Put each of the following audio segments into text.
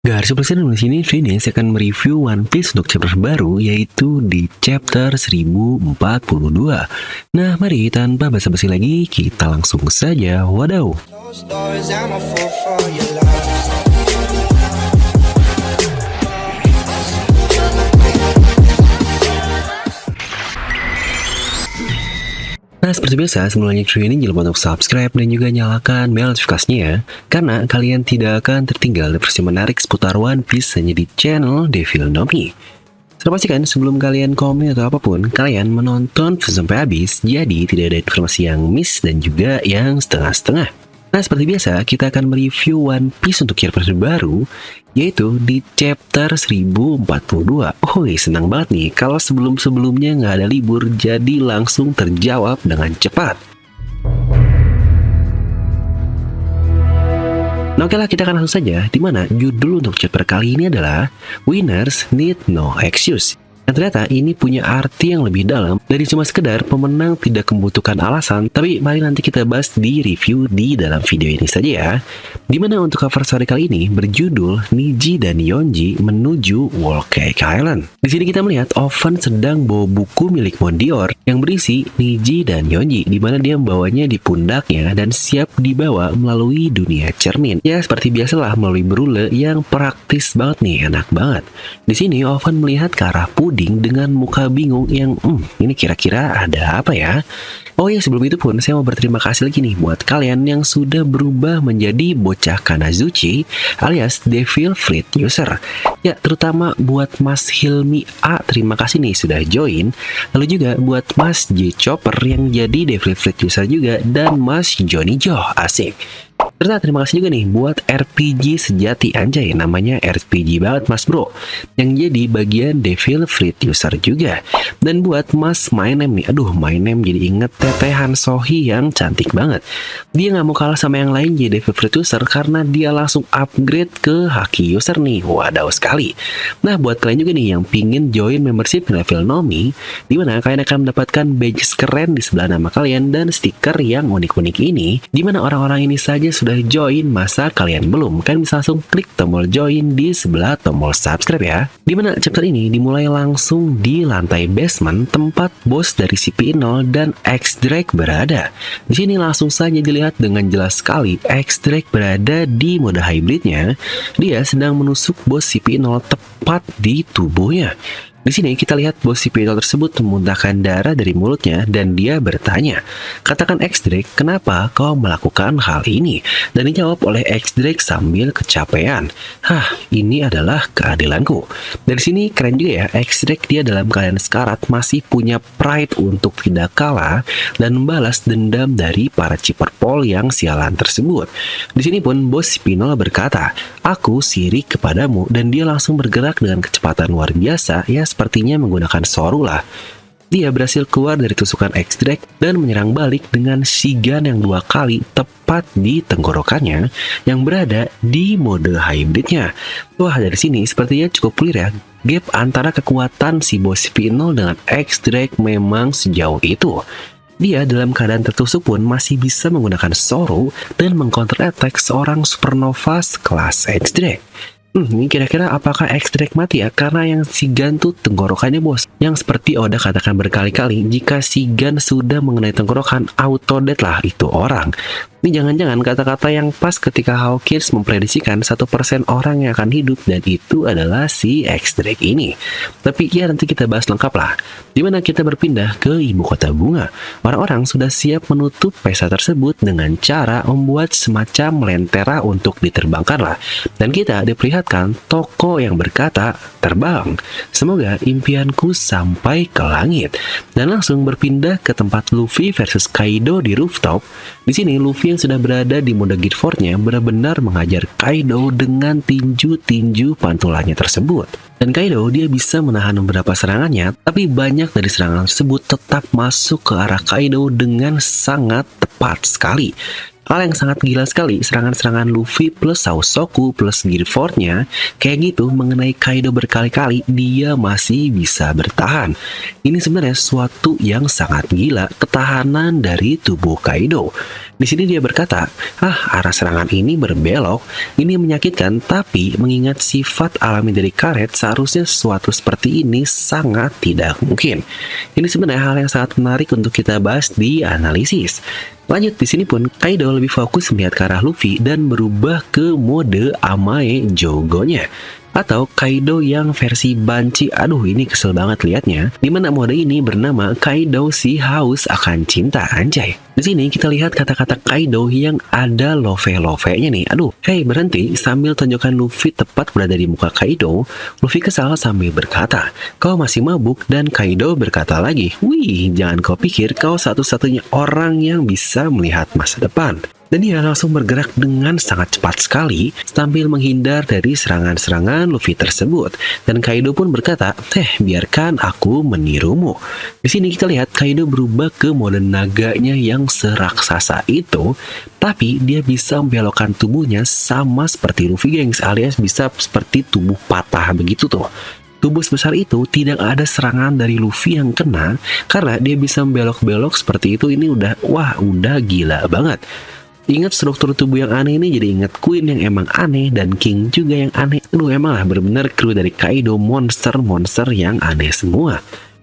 Garis besar di sini Phoenix akan mereview One Piece untuk chapter baru, yaitu di chapter 1042. Nah, mari tanpa basa-basi lagi, kita langsung saja wadaw. Nah, seperti biasa, sebelum lanjut video ini jangan lupa untuk subscribe dan juga nyalakan bel notifikasinya, karena kalian tidak akan tertinggal informasi menarik seputar One Piece hanya di channel Devil Nomi. Sudah pastikan sebelum kalian komen atau apapun, kalian menonton sampai habis, jadi tidak ada informasi yang miss dan juga yang setengah-setengah. Nah, seperti biasa, kita akan mereview One Piece untuk chapter baru, yaitu di chapter 1042. Oh, senang banget nih kalau sebelum-sebelumnya nggak ada libur, jadi langsung terjawab dengan cepat. Nah, oke lah, kita akan langsung saja, dimana judul untuk chapter kali ini adalah Winners Need No Excuse. Dan ternyata ini punya arti yang lebih dalam dari cuma sekedar pemenang tidak membutuhkan alasan, tapi mari nanti kita bahas di review di dalam video ini saja ya. Dimana untuk cover story kali ini berjudul Niji dan Yonji menuju Whole Cake Island. Di sini kita melihat Oven sedang bawa buku milik Mondior yang berisi Niji dan Yonji, dimana dia membawanya di pundaknya dan siap dibawa melalui dunia cermin. Ya, seperti biasalah melalui brule yang praktis banget nih, enak banget. Di sini Oven melihat ke arah Puding dengan muka bingung yang ini kira-kira ada apa ya? Oh ya, sebelum itu pun saya mau berterima kasih lagi nih buat kalian yang sudah berubah menjadi bocah Kanazuchi alias Devil Fleet User. Ya, terutama buat Mas Hilmi A, terima kasih nih sudah join. Lalu juga buat Mas J Chopper yang jadi Devil Fleet User juga, dan Mas Johnny Jo, asik. Serta terima kasih juga nih buat RPG Sejati, anjay namanya RPG banget mas bro, yang jadi bagian Devil Fleet User juga. Dan buat Mas My Name nih, aduh My Name jadi inget Teteh Han Sohi yang cantik banget. Dia nggak mau kalah sama yang lain jadi Devil Fleet User karena dia langsung upgrade ke Haki User nih, wadaw sekali. Nah, buat kalian juga nih yang pingin join membership Devil Nomi, dimana kalian akan mendapatkan badges keren di sebelah nama kalian dan stiker yang unik-unik ini, dimana orang-orang ini saja sudah join, masa kalian belum? Kalian bisa langsung klik tombol join di sebelah tombol subscribe ya. Dimana chapter ini dimulai langsung di lantai basement tempat bos dari CP0 dan X-Drake berada. Di sini langsung saja dilihat dengan jelas sekali X-Drake berada di mode hybridnya. Dia sedang menusuk bos CP0 tepat di tubuhnya. Di sini kita lihat bos CP0 tersebut memuntahkan darah dari mulutnya dan dia bertanya, "Katakan X-Drake, kenapa kau melakukan hal ini?" Dan dijawab oleh X-Drake sambil kecapean, "Hah, ini adalah keadilanku." Dari sini keren juga ya, X-Drake dia dalam keadaan sekarat masih punya pride untuk tidak kalah dan membalas dendam dari para Ciperpol yang sialan tersebut. Di sini pun bos CP0 berkata, "Aku sirik kepadamu," dan dia langsung bergerak dengan kecepatan luar biasa, ya sepertinya menggunakan Soru lah. Dia berhasil keluar dari tusukan X-Drake dan menyerang balik dengan Shigan yang 2 kali tepat di tenggorokannya yang berada di mode hybridnya. Wah, dari sini sepertinya cukup clear ya, gap antara kekuatan si bos CP0 dengan X-Drake memang sejauh itu. Dia dalam keadaan tertusuk pun masih bisa menggunakan Soru dan mengcounter attack seorang supernova sekelas X-Drake. Ini kira-kira apakah X-Drake mati ya? Karena yang Shigan tuh tenggorokannya bos, yang seperti Oda katakan berkali-kali, jika Shigan sudah mengenai tenggorokan, auto death lah itu orang. Ini jangan-jangan kata-kata yang pas ketika Hawkins memprediksikan 1% orang yang akan hidup, dan itu adalah si X-Drake ini. Tapi ya nanti kita bahas lengkap lah. Dimana kita berpindah ke ibu kota bunga. Orang-orang sudah siap menutup pesta tersebut dengan cara membuat semacam lentera untuk diterbangkan lah. Dan kita diperlihatkan toko yang berkata, "Terbang, semoga impianku sampai ke langit." Dan langsung berpindah ke tempat Luffy versus Kaido di rooftop. Di sini Luffy yang sudah berada di mode Gear Force-nya benar-benar menghajar Kaido dengan tinju-tinju pantulannya tersebut. Dan Kaido dia bisa menahan beberapa serangannya, tapi banyak dari serangan tersebut tetap masuk ke arah Kaido dengan sangat tepat sekali. Hal yang sangat gila sekali, serangan-serangan Luffy plus Sausoku plus Gear Force-nya kayak gitu mengenai Kaido berkali-kali, dia masih bisa bertahan. Ini sebenarnya sesuatu yang sangat gila, ketahanan dari tubuh Kaido. Di sini dia berkata, arah serangan ini berbelok, ini menyakitkan, tapi mengingat sifat alami dari karet, seharusnya sesuatu seperti ini sangat tidak mungkin. Ini sebenarnya hal yang sangat menarik untuk kita bahas di analisis. Lanjut, di sini pun Kaido lebih fokus melihat ke arah Luffy dan berubah ke mode Amae Jogo-nya, atau Kaido yang versi banci. Aduh, ini kesel banget liatnya. Dimana mode ini bernama Kaido si haus akan cinta, anjay. Di sini kita lihat kata-kata Kaido yang ada love-love-nya nih. Aduh, hey berhenti, sambil tonjokan Luffy tepat berada di muka Kaido. Luffy kesal sambil berkata, kau masih mabuk, dan Kaido berkata lagi, wih, jangan kau pikir kau satu-satunya orang yang bisa melihat masa depan. Dan dia langsung bergerak dengan sangat cepat sekali sambil menghindar dari serangan-serangan Luffy tersebut. Dan Kaido pun berkata, biarkan aku menirumu. Di sini kita lihat Kaido berubah ke mode naganya yang seraksasa itu, tapi dia bisa membelokkan tubuhnya sama seperti Luffy, gengs, alias bisa seperti tubuh patah begitu tuh. Tubuh sebesar itu tidak ada serangan dari Luffy yang kena, karena dia bisa membelok-belok seperti itu. Ini udah gila banget. Ingat struktur tubuh yang aneh ini, jadi ingat Queen yang emang aneh dan King juga yang aneh. Aduh, emang lah bener-bener kru dari Kaido monster-monster yang aneh semua.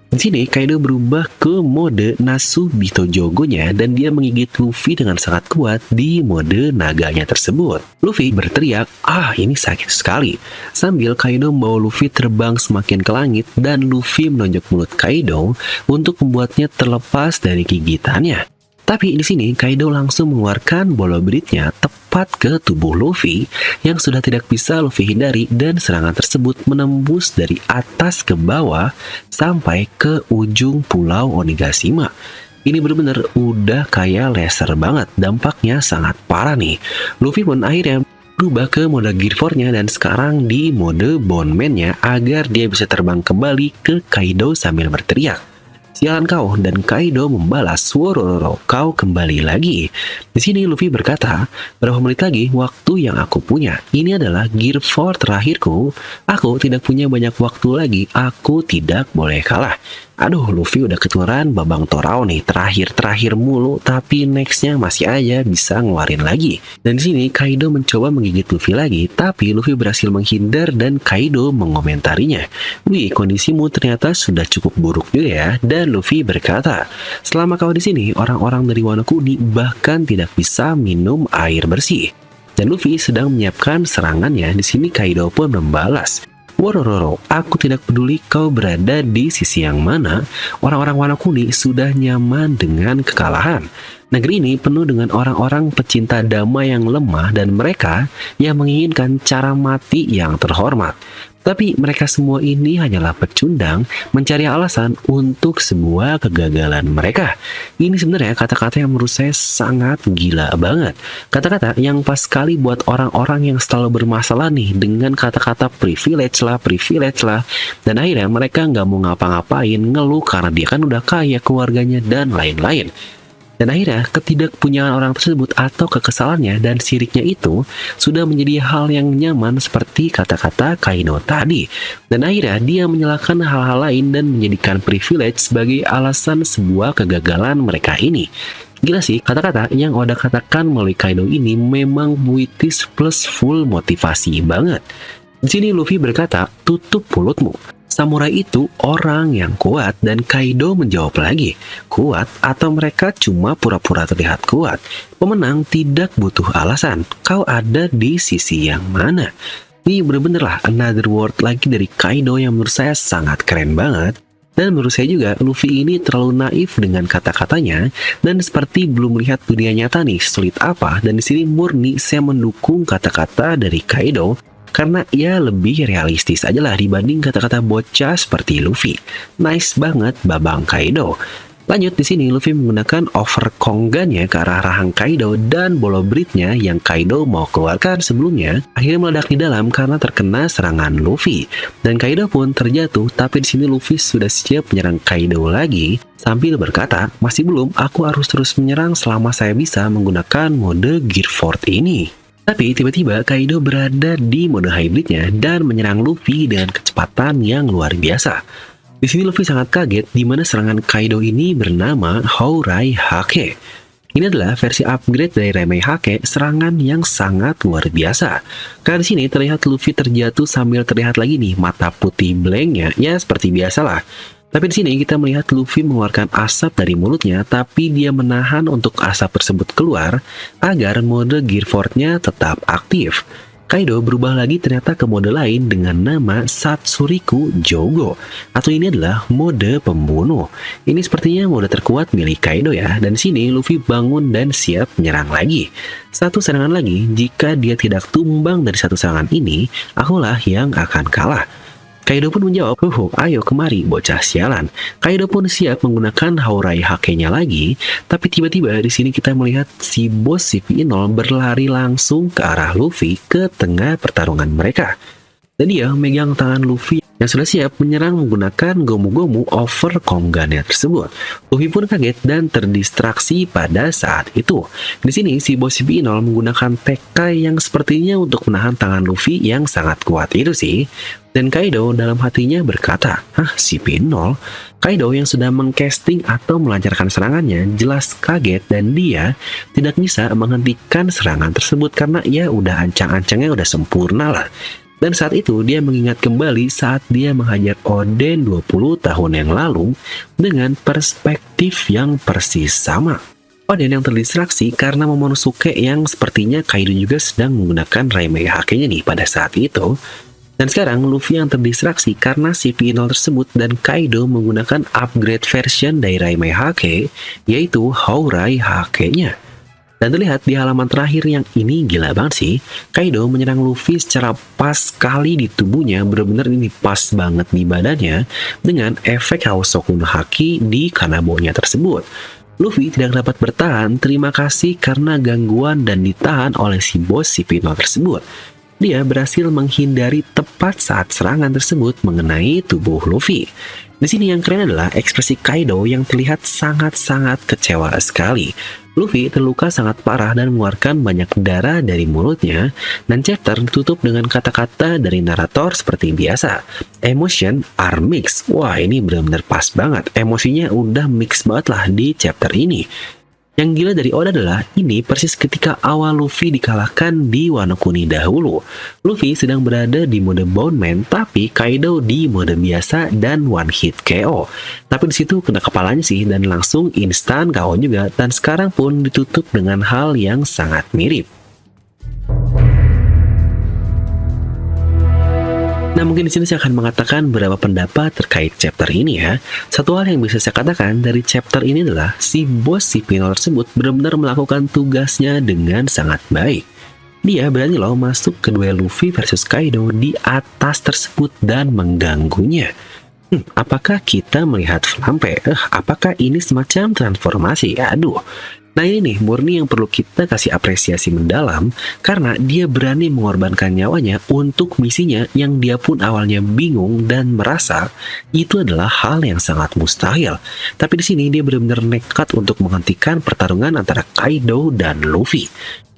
Di sini Kaido berubah ke mode Nasubito Jogo-nya dan dia menggigit Luffy dengan sangat kuat di mode naganya tersebut. Luffy berteriak, ini sakit sekali. Sambil Kaido membawa Luffy terbang semakin ke langit dan Luffy menonjok mulut Kaido untuk membuatnya terlepas dari gigitannya. Tapi di sini Kaido langsung mengeluarkan bolo beritnya tepat ke tubuh Luffy yang sudah tidak bisa Luffy hindari, dan serangan tersebut menembus dari atas ke bawah sampai ke ujung pulau Onigashima. Ini benar-benar udah kayak laser banget, dampaknya sangat parah nih. Luffy pun akhirnya berubah ke mode Gear 4-nya dan sekarang di mode Bone Man-nya agar dia bisa terbang kembali ke Kaido sambil berteriak, sialan kau, dan Kaido membalas, Worororo, kau kembali lagi. Di sini Luffy berkata, berapa menit lagi waktu yang aku punya? Ini adalah Gear 4 terakhirku. Aku tidak punya banyak waktu lagi. Aku tidak boleh kalah. Aduh, Luffy udah ketularan babang Torao nih, terakhir mulu, tapi nextnya masih aja bisa ngeluarin lagi. Dan di sini Kaido mencoba menggigit Luffy lagi, tapi Luffy berhasil menghindar dan Kaido mengomentarinya. Wih, kondisimu ternyata sudah cukup buruk juga ya. Dan Luffy berkata, selama kau di sini, orang-orang dari Wano Kuni bahkan tidak bisa minum air bersih. Dan Luffy sedang menyiapkan serangannya. Di sini Kaido pun membalas, Worororo, aku tidak peduli kau berada di sisi yang mana, orang-orang Wano Kuni sudah nyaman dengan kekalahan. Negeri ini penuh dengan orang-orang pecinta damai yang lemah dan mereka yang menginginkan cara mati yang terhormat. Tapi mereka semua ini hanyalah pecundang mencari alasan untuk sebuah kegagalan mereka. Ini sebenarnya kata-kata yang menurut saya sangat gila banget. Kata-kata yang pas sekali buat orang-orang yang selalu bermasalah nih dengan kata-kata privilege lah. Dan akhirnya mereka nggak mau ngapa-ngapain, ngeluh karena dia kan udah kaya, keluarganya, dan lain-lain. Dan akhirnya ketidakpunyaan orang tersebut atau kekesalannya dan siriknya itu sudah menjadi hal yang nyaman seperti kata-kata Kaido tadi. Dan akhirnya dia menyalahkan hal-hal lain dan menjadikan privilege sebagai alasan sebuah kegagalan mereka ini. Gila sih, kata-kata yang Oda katakan melalui Kaido ini memang puitis plus full motivasi banget. Di sini Luffy berkata, tutup mulutmu. Samurai itu orang yang kuat, dan Kaido menjawab lagi, kuat atau mereka cuma pura-pura terlihat kuat? Pemenang tidak butuh alasan. Kau ada di sisi yang mana? Ini bener-bener lah another word lagi dari Kaido yang menurut saya sangat keren banget. Dan menurut saya juga Luffy ini terlalu naif dengan kata-katanya dan seperti belum melihat dunia nyata nih sulit apa. Dan di sini murni saya mendukung kata-kata dari Kaido, karena ia lebih realistis aja lah dibanding kata-kata bocah seperti Luffy. Nice banget babang Kaido. Lanjut, di sini Luffy menggunakan overkongannya ke arah rahang Kaido dan bolo beritnya yang Kaido mau keluarkan sebelumnya akhirnya meledak di dalam karena terkena serangan Luffy. Dan Kaido pun terjatuh, tapi di sini Luffy sudah siap menyerang Kaido lagi sambil berkata, masih belum, aku harus terus menyerang selama saya bisa menggunakan mode Gear 4 ini. Tapi tiba-tiba Kaido berada di mode hybridnya dan menyerang Luffy dengan kecepatan yang luar biasa. Di sini Luffy sangat kaget di mana serangan Kaido ini bernama Hourai Hake. Ini adalah versi upgrade dari Remei Hake, serangan yang sangat luar biasa. Karena di sini terlihat Luffy terjatuh sambil terlihat lagi nih mata putih blanknya, ya seperti biasalah. Tapi di sini kita melihat Luffy mengeluarkan asap dari mulutnya, tapi dia menahan untuk asap tersebut keluar agar mode Gear Force-nya tetap aktif. Kaido berubah lagi ternyata ke mode lain dengan nama Satsuriku Jogo, atau ini adalah mode pembunuh. Ini sepertinya mode terkuat milik Kaido ya, dan sini Luffy bangun dan siap menyerang lagi. Satu serangan lagi, jika dia tidak tumbang dari satu serangan ini, akulah yang akan kalah. Kaido pun menjawab, ayo kemari bocah sialan. Kaido pun siap menggunakan Haurai Hake-nya lagi, tapi tiba-tiba di sini kita melihat si bos CP0 berlari langsung ke arah Luffy ke tengah pertarungan mereka. Dan dia megang tangan Luffy yang sudah siap menyerang menggunakan Gomu-Gomu over Kongannya tersebut. Luffy pun kaget dan terdistraksi pada saat itu. Di sini si bos CP0 menggunakan TK yang sepertinya untuk menahan tangan Luffy yang sangat kuat itu sih. Dan Kaido dalam hatinya berkata, CP0? Kaido yang sudah mengcasting atau melancarkan serangannya jelas kaget dan dia tidak bisa menghentikan serangan tersebut karena ya udah ancang-ancangnya udah sempurna lah. Dan saat itu dia mengingat kembali saat dia menghajar Oden 20 tahun yang lalu dengan perspektif yang persis sama. Oden yang terdistraksi karena Momonosuke yang sepertinya Kaido juga sedang menggunakan Remei Hake-nya nih pada saat itu. Dan sekarang Luffy yang terdistraksi karena CP0 tersebut dan Kaido menggunakan upgrade version dari Remei Hake, yaitu Haurai Hake-nya. Dan terlihat di halaman terakhir yang ini gila banget sih, Kaido menyerang Luffy secara pas sekali di tubuhnya, benar-benar ini pas banget di badannya dengan efek Haosoku no Haki di Kanabonya tersebut. Luffy tidak dapat bertahan, terima kasih karena gangguan dan ditahan oleh si bos CP0 tersebut. Dia berhasil menghindari tepat saat serangan tersebut mengenai tubuh Luffy. Di sini yang keren adalah ekspresi Kaido yang terlihat sangat-sangat kecewa sekali. Luffy terluka sangat parah dan mengeluarkan banyak darah dari mulutnya, dan chapter ditutup dengan kata-kata dari narator seperti biasa. Emotion are mixed. Wah, ini benar-benar pas banget. Emosinya udah mix banget lah di chapter ini. Yang gila dari Oda adalah ini persis ketika awal Luffy dikalahkan di Wano Kuni dahulu. Luffy sedang berada di mode Bone Man, tapi Kaido di mode biasa dan one hit KO. Tapi disitu kena kepalanya sih dan langsung instan KO juga, dan sekarang pun ditutup dengan hal yang sangat mirip. Nah, mungkin di sini saya akan mengatakan beberapa pendapat terkait chapter ini ya. Satu hal yang bisa saya katakan dari chapter ini adalah si bos CP0 tersebut benar-benar melakukan tugasnya dengan sangat baik. Dia berani loh masuk ke duel Luffy versus Kaido di atas tersebut dan mengganggunya. Apakah kita melihat Flampe? Apakah ini semacam transformasi? Aduh. Nah ini nih murni yang perlu kita kasih apresiasi mendalam karena dia berani mengorbankan nyawanya untuk misinya yang dia pun awalnya bingung dan merasa itu adalah hal yang sangat mustahil. Tapi di sini dia benar-benar nekat untuk menghentikan pertarungan antara Kaido dan Luffy.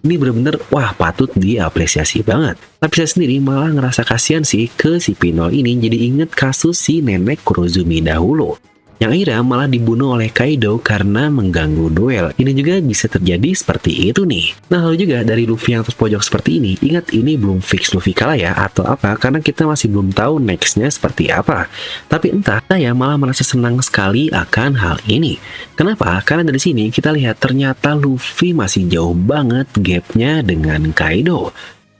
Ini benar-benar wah patut diapresiasi banget. Tapi saya sendiri malah ngerasa kasihan sih ke si P0 ini, jadi inget kasus si nenek Kurozumi dahulu yang akhirnya malah dibunuh oleh Kaido karena mengganggu duel. Ini juga bisa terjadi seperti itu nih. Nah lalu juga dari Luffy yang terpojok seperti ini, ingat ini belum fix Luffy kalah ya atau apa, karena kita masih belum tahu nextnya seperti apa. Tapi entah, saya malah merasa senang sekali akan hal ini. Kenapa? Karena dari sini kita lihat ternyata Luffy masih jauh banget gapnya dengan Kaido.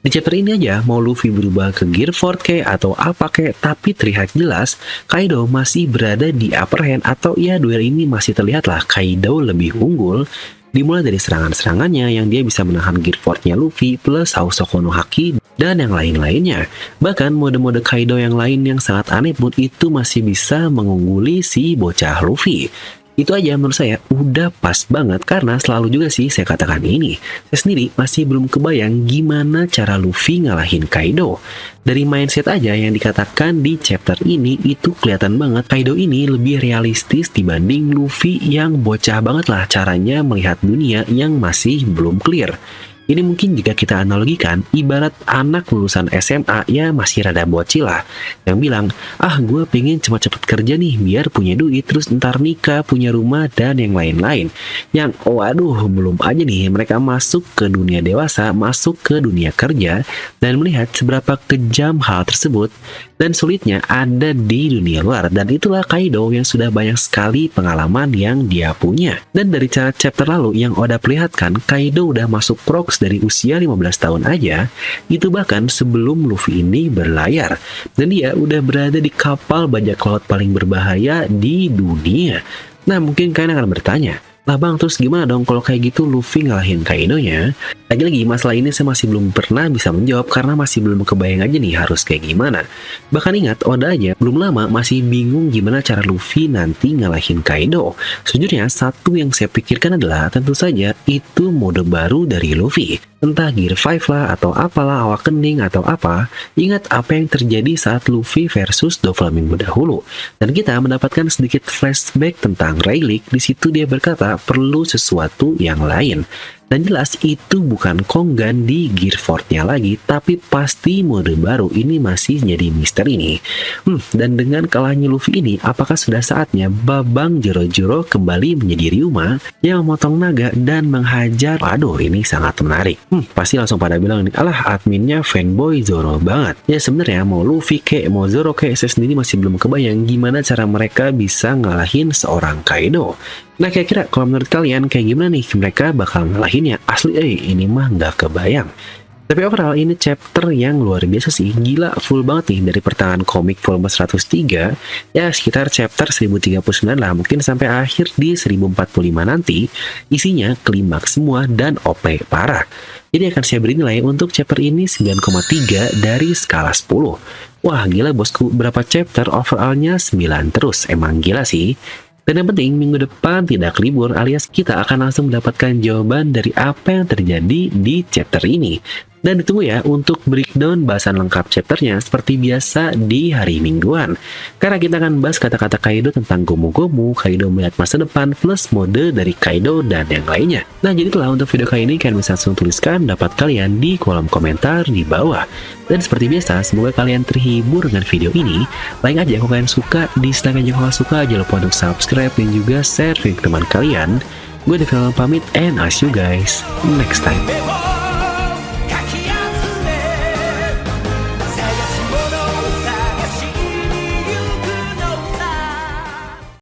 Di chapter ini aja, mau Luffy berubah ke Gear Force atau apa tapi terlihat jelas Kaido masih berada di upper hand, atau ya duel ini masih terlihat lah Kaido lebih unggul. Dimulai dari serangan-serangannya yang dia bisa menahan Gear Force-nya Luffy plus Haosoku no Haki dan yang lain-lainnya. Bahkan mode-mode Kaido yang lain yang sangat aneh pun itu masih bisa mengungguli si bocah Luffy. Itu aja menurut saya udah pas banget karena selalu juga sih saya katakan ini. Saya sendiri masih belum kebayang gimana cara Luffy ngalahin Kaido. Dari mindset aja yang dikatakan di chapter ini itu kelihatan banget Kaido ini lebih realistis dibanding Luffy yang bocah banget lah caranya melihat dunia yang masih belum clear. Ini mungkin jika kita analogikan, ibarat anak lulusan SMA ya masih rada bocil lah, yang bilang, ah gue pengen cepat-cepat kerja nih biar punya duit, terus ntar nikah, punya rumah, dan yang lain-lain. Yang, waduh, belum aja nih mereka masuk ke dunia dewasa, masuk ke dunia kerja, dan melihat seberapa kejam hal tersebut, dan sulitnya ada di dunia luar. Dan itulah Kaido yang sudah banyak sekali pengalaman yang dia punya. Dan dari cara chapter lalu yang Oda perlihatkan, Kaido udah masuk Crocs dari usia 15 tahun aja, itu bahkan sebelum Luffy ini berlayar. Dan dia udah berada di kapal bajak laut paling berbahaya di dunia. Nah, mungkin kalian akan bertanya, lah bang, terus gimana dong kalau kayak gitu Luffy ngalahin Kaido-nya? Lagi-lagi masalah ini saya masih belum pernah bisa menjawab karena masih belum kebayang aja nih harus kayak gimana. Bahkan ingat, Oda aja belum lama masih bingung gimana cara Luffy nanti ngalahin Kaido. Sejujurnya, satu yang saya pikirkan adalah tentu saja itu mode baru dari Luffy. Entah Gear 5 lah, atau apalah, awak kening, atau apa. Ingat apa yang terjadi saat Luffy versus Doflamingo dahulu. Dan kita mendapatkan sedikit flashback tentang Rayleigh. Di situ dia berkata perlu sesuatu yang lain. Dan jelas itu bukan Konggan di Gear 4-nya lagi, tapi pasti mode baru. Ini masih jadi misteri nih. Dan dengan kalahnya Luffy ini, apakah sudah saatnya Babang Joro-Joro kembali menjadi Ryuma yang memotong naga dan menghajar? Aduh, ini sangat menarik. Pasti langsung pada bilang nih, alah adminnya fanboy Zoro banget. Ya sebenarnya mau Luffy kek, mau Zoro kek, saya sendiri masih belum kebayang gimana cara mereka bisa ngalahin seorang Kaido. Nah kira-kira kalau menurut kalian kayak gimana nih mereka bakal ngalahinnya? Asli ini mah nggak kebayang. Tapi overall ini chapter yang luar biasa sih. Gila, full banget nih dari pertengahan komik volume 103. Ya sekitar chapter 1039 lah. Mungkin sampai akhir di 1045 nanti. Isinya klimaks semua dan OP parah. Jadi akan saya beri nilai untuk chapter ini 9,3 dari skala 10. Wah gila bosku, berapa chapter overallnya 9 terus. Emang gila sih. Dan yang penting, minggu depan tidak libur alias kita akan langsung mendapatkan jawaban dari apa yang terjadi di chapter ini. Dan ditunggu ya untuk breakdown bahasan lengkap chapternya seperti biasa di hari mingguan. Karena kita akan bahas kata-kata Kaido tentang Gomu-Gomu, Kaido melihat masa depan, plus mode dari Kaido dan yang lainnya. Nah jadi itulah untuk video kali ini, kalian bisa langsung tuliskan pendapat kalian di kolom komentar di bawah. Dan seperti biasa, semoga kalian terhibur dengan video ini. Like aja kalau kalian suka, dislike aja kalau suka, jangan lupa untuk subscribe dan juga share ke teman kalian. Gue Devil pamit and I'll see you guys next time.